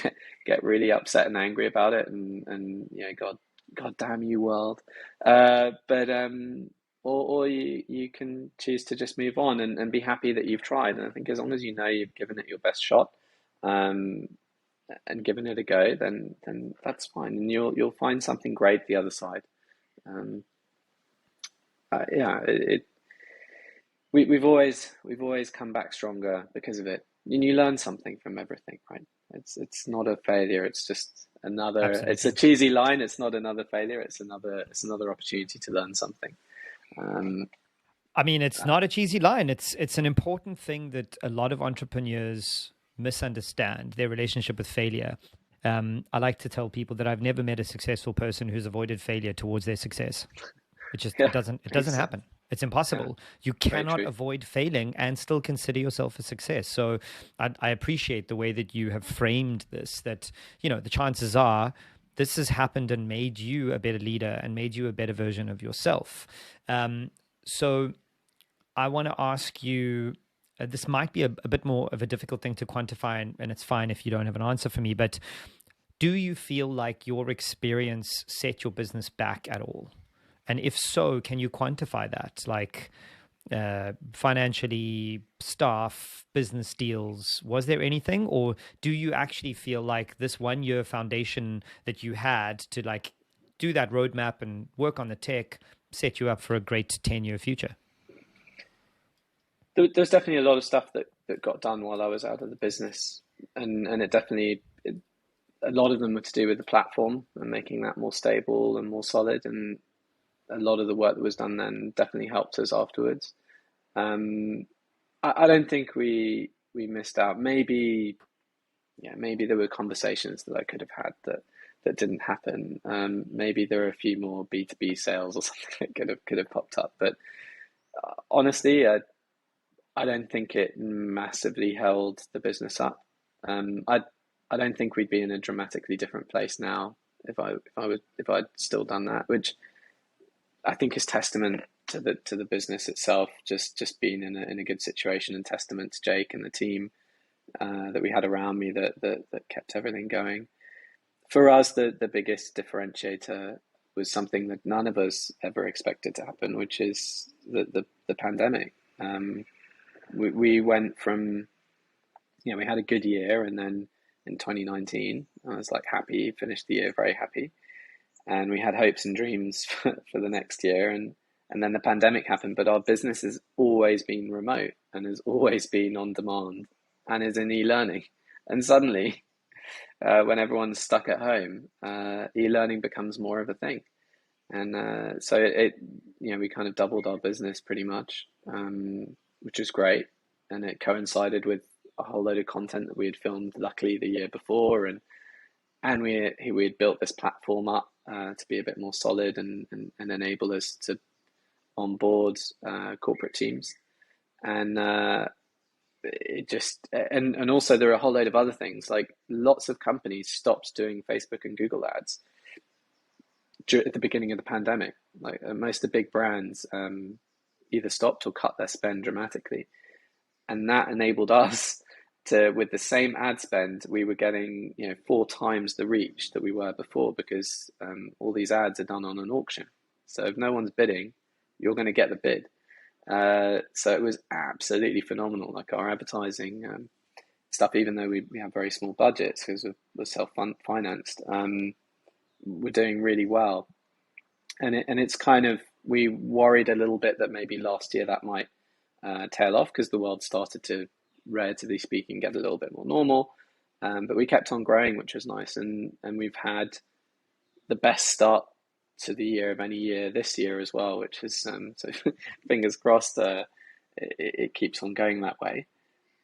get really upset and angry about it, and God damn you world. But or you can choose to just move on and be happy that you've tried. And I think as long as you know you've given it your best shot, um, and given it a go, then that's fine, and you'll find something great the other side. Um, yeah, we've always come back stronger because of it, and you learn something from everything, right? It's not a failure. It's just another. It's a Absolutely. cheesy line. It's not another failure. It's another opportunity to learn something. Um, I mean, it's uh, not a cheesy line. It's an important thing that a lot of entrepreneurs misunderstand their relationship with failure. I like to tell people that I've never met a successful person who's avoided failure towards their success. yeah, It makes doesn't sense. happen. It's Yeah, impossible. You very cannot true. avoid failing and still consider yourself a success. So I appreciate the way that you have framed this, that, the chances are this has happened and made you a better leader and made you a better version of yourself. So I want to ask you, this might be a bit more of a difficult thing to quantify, and it's fine if you don't have an answer for me, but do you feel like your experience set your business back at all? And if so, can you quantify that? Like financially, staff, business deals, was there anything? Or do you actually feel like this 1 year foundation that you had to like do that roadmap and work on the tech set you up for a great 10-year future? There's definitely a lot of stuff that got done while I was out of the business, and a lot of them were to do with the platform and making that more stable and more solid. And a lot of the work that was done then definitely helped us afterwards. Um, I don't think we missed out. Maybe, yeah, maybe there were conversations that I could have had that didn't happen. Maybe there are a few more B2B sales or something that could have popped up. But honestly, I don't think it massively held the business up. I don't think we'd be in a dramatically different place now if I'd still done that, which I think is testament to the business itself, just being in a good situation, and testament to Jake and the team that we had around me that kept everything going. For us, the biggest differentiator was something that none of us ever expected to happen, which is the pandemic. We went from, we had a good year, and then in 2019, I was like happy, finished the year very happy, and we had hopes and dreams for the next year, And then the pandemic happened, but our business has always been remote and has always been on demand and is in e-learning. And suddenly, when everyone's stuck at home, e-learning becomes more of a thing. And so we kind of doubled our business pretty much, which is great. And it coincided with a whole load of content that we had filmed, luckily, the year before. And we had built this platform up to be a bit more solid and enable us to onboard corporate teams. And it just and also there are a whole load of other things, like lots of companies stopped doing Facebook and Google ads at the beginning of the pandemic. Like most of the big brands either stopped or cut their spend dramatically, and that enabled us to, with the same ad spend, we were getting 4 times the reach that we were before, because all these ads are done on an auction. So if no one's bidding, you're going to get the bid. So it was absolutely phenomenal. Like our advertising stuff, even though we have very small budgets because we're self-financed, we're doing really well. And it's kind of, we worried a little bit that maybe last year that might tail off because the world started to, relatively speaking, get a little bit more normal. But we kept on growing, which was nice. And we've had the best start to the year of any year this year as well, which is so fingers crossed it keeps on going that way.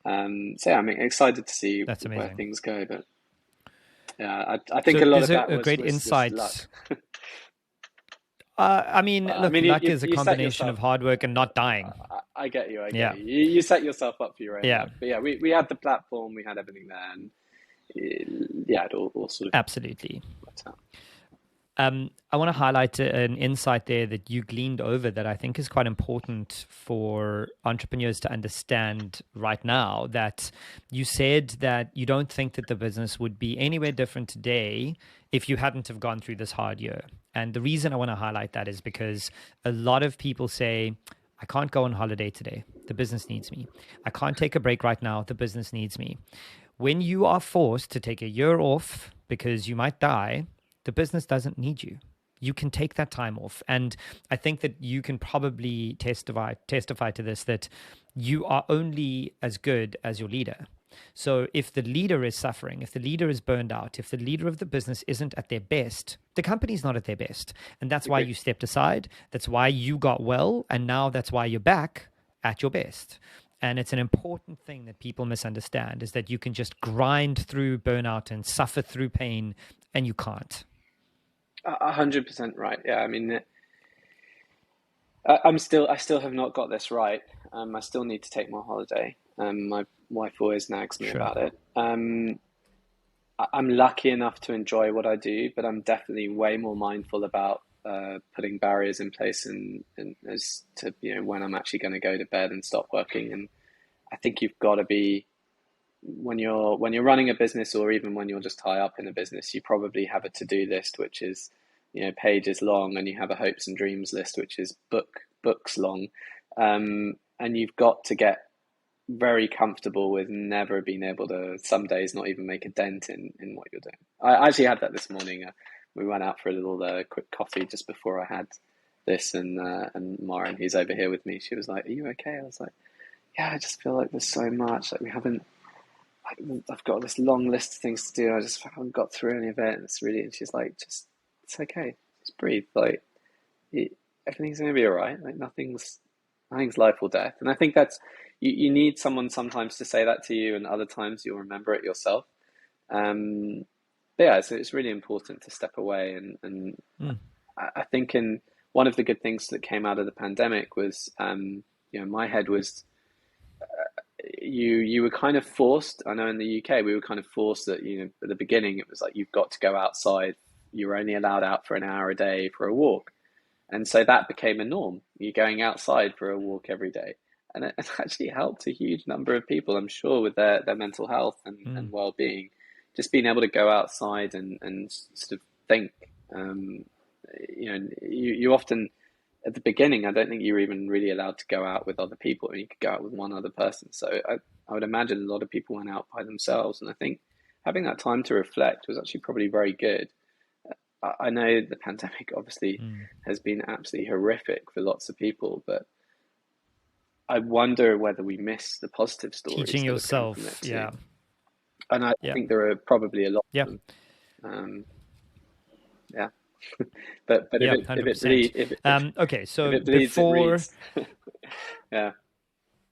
So yeah, I'm excited to see where things go. But yeah, I think a lot of that was great insight. luck. Luck is a combination of hard work and not dying. I get you. You set yourself up for your own luck. But yeah, we had the platform, we had everything there, and it all sort of absolutely worked out. I want to highlight an insight there that you gleaned over that I think is quite important for entrepreneurs to understand right now. That you said that you don't think that the business would be anywhere different today if you hadn't have gone through this hard year. And the reason I want to highlight that is because a lot of people say, I can't go on holiday today. The business needs me. I can't take a break right now. The business needs me. When you are forced to take a year off because you might die, the business doesn't need you. You can take that time off. And I think that you can probably testify to this, that you are only as good as your leader. So if the leader is suffering, if the leader is burned out, if the leader of the business isn't at their best, the company's not at their best. And that's why you stepped aside. That's why you got well. And now that's why you're back at your best. And it's an important thing that people misunderstand, is that you can just grind through burnout and suffer through pain, and you can't. 100% right. Yeah, I mean, I still have not got this right. I still need to take more holiday. My wife always nags me about it. I'm lucky enough to enjoy what I do, but I'm definitely way more mindful about putting barriers in place and as to when I'm actually going to go to bed and stop working. And I think you've got to be, when you're running a business, or even when you're just high up in a business, you probably have a to-do list which is pages long, and you have a hopes and dreams list which is books long, and you've got to get very comfortable with never being able to, some days, not even make a dent in what you're doing. I actually had that this morning. We went out for a little quick coffee just before I had this, and Maren, who's over here with me, she was like, "Are you okay?" I was like, "Yeah, I just feel like there's so much, like we haven't, I've got this long list of things to do. I just haven't got through any of it." And it's really, and she's like, "Just, it's okay. Just breathe. Like, everything's going to be all right. Like nothing's life or death." And I think that's, you need someone sometimes to say that to you, and other times you'll remember it yourself. But yeah, so it's really important to step away. And I think one of the good things that came out of the pandemic was, my head was, you were kind of forced. I know in the UK we were kind of forced that, at the beginning it was like, you've got to go outside. You're only allowed out for an hour a day for a walk. And so that became a norm. You're going outside for a walk every day. And it actually helped a huge number of people, I'm sure, with their mental health and well-being. Just being able to go outside and sort of think. You often, at the beginning, I don't think you were even really allowed to go out with other people. You could go out with one other person. So I would imagine a lot of people went out by themselves. And I think having that time to reflect was actually probably very good. I know the pandemic obviously has been absolutely horrific for lots of people, but I wonder whether we miss the positive stories Teaching that have come from it yourself. too. Yeah. And I Yeah. think there are probably a lot Yeah. of them. Yeah. But Yeah. if it 100%. Okay. if So it bleeds, it before, reads. Yeah.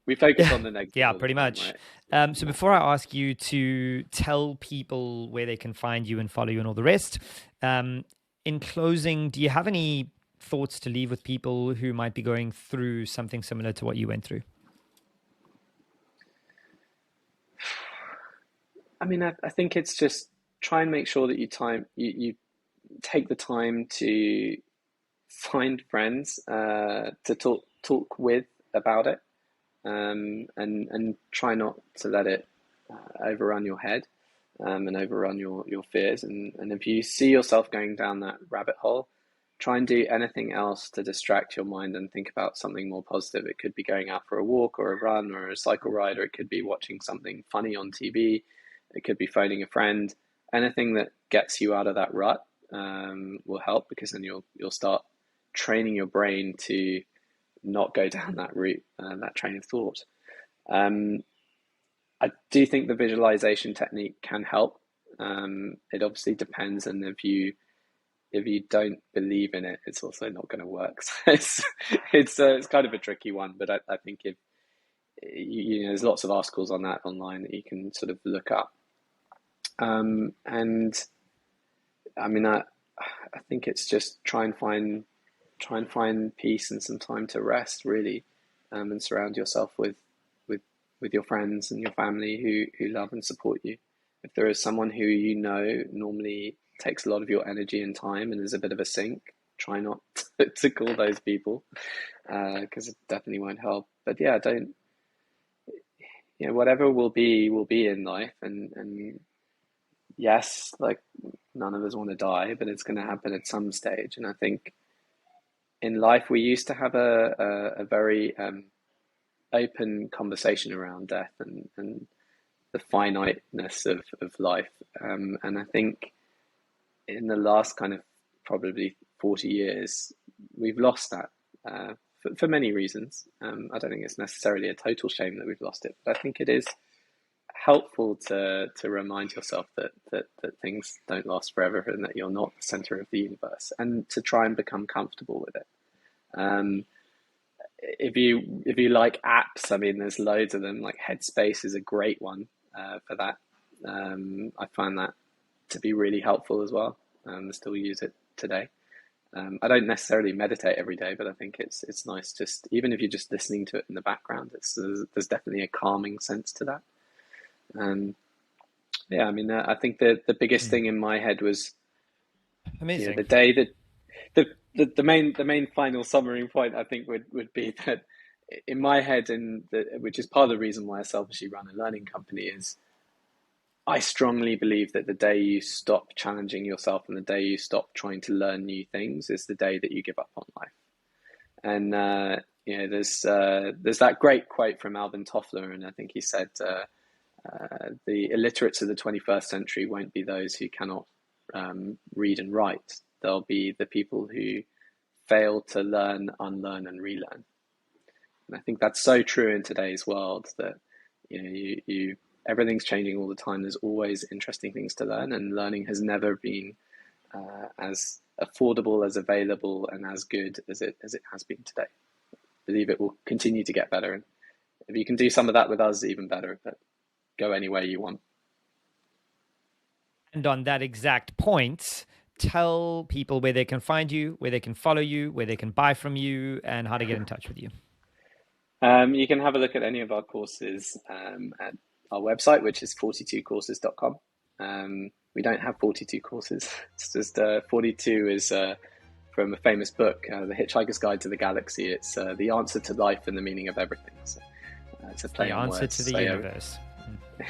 We focus on the negative yeah, all the pretty time, much. right? So Yeah. before I ask you to tell people where they can find you and follow you and all the rest, in closing, do you have any thoughts to leave with people who might be going through something similar to what you went through? I mean, I think it's just try and make sure that you take the time to find friends to talk with about it, and try not to let it overrun your head, and overrun your fears. And if you see yourself going down that rabbit hole, try and do anything else to distract your mind and think about something more positive. It could be going out for a walk or a run or a cycle ride, or it could be watching something funny on TV. It could be phoning a friend. Anything that gets you out of that rut will help, because then you'll start training your brain to not go down that route, that train of thought. Um, I do think the visualization technique can help. It obviously depends, and if you don't believe in it, it's also not going to work. So it's kind of a tricky one. But I think if there's lots of articles on that online that you can sort of look up. And I mean, I think it's just try and find peace and some time to rest, really, and surround yourself with your friends and your family who love and support you. If there is someone who normally takes a lot of your energy and time and is a bit of a sink, try not to call those people, because it definitely won't help. But yeah, don't, whatever will be in life, and yes, like, none of us want to die, but it's going to happen at some stage. And I think in life we used to have a very open conversation around death and the finiteness of life. And I think in the last kind of probably 40 years, we've lost that for many reasons. I don't think it's necessarily a total shame that we've lost it, but I think it is helpful to remind yourself that things don't last forever, and that you're not the center of the universe, and to try and become comfortable with it. If you like apps, I mean, there's loads of them. Like Headspace is a great one for that. I find that to be really helpful as well. I still use it today. I don't necessarily meditate every day, but I think it's nice, just even if you're just listening to it in the background. There's definitely a calming sense to that. Yeah, I mean, I think the biggest thing in my head was Amazing. the day that the main final summary point, I think, would be that in my head, which is part of the reason why I selfishly run a learning company, is I strongly believe that the day you stop challenging yourself and the day you stop trying to learn new things is the day that you give up on life. And there's that great quote from Alvin Toffler, and I think he said, the illiterates of the 21st century won't be those who cannot read and write. They'll be the people who fail to learn, unlearn, and relearn. And I think that's so true in today's world, that you everything's changing all the time. There's always interesting things to learn, and learning has never been as affordable, as available, and as good as it has been today. I believe it will continue to get better, and if you can do some of that with us, even better. But go anywhere you want. And on that exact point, tell people where they can find you, where they can follow you, where they can buy from you, and how to get in touch with you. You can have a look at any of our courses at our website, which is 42courses.com. We don't have 42 courses. It's just 42 is from a famous book, The Hitchhiker's Guide to the Galaxy. It's the answer to life and the meaning of everything. So it's a play on words. The answer to the universe.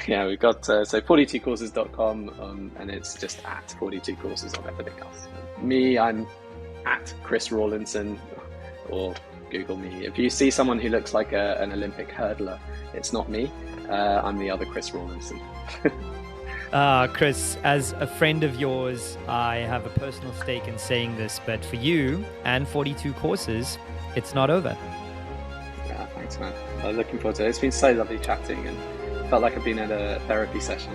Yeah, we've got so 42courses.com, and it's just at 42 courses on everything else. Me, I'm at Chris Rawlinson, or Google me. If you see someone who looks like an Olympic hurdler, it's not me. I'm the other Chris Rawlinson. Chris, as a friend of yours, I have a personal stake in saying this, but for you and 42 courses, it's not over. Yeah, thanks, man. I'm looking forward to it. It's been so lovely chatting and felt like I've been at a therapy session.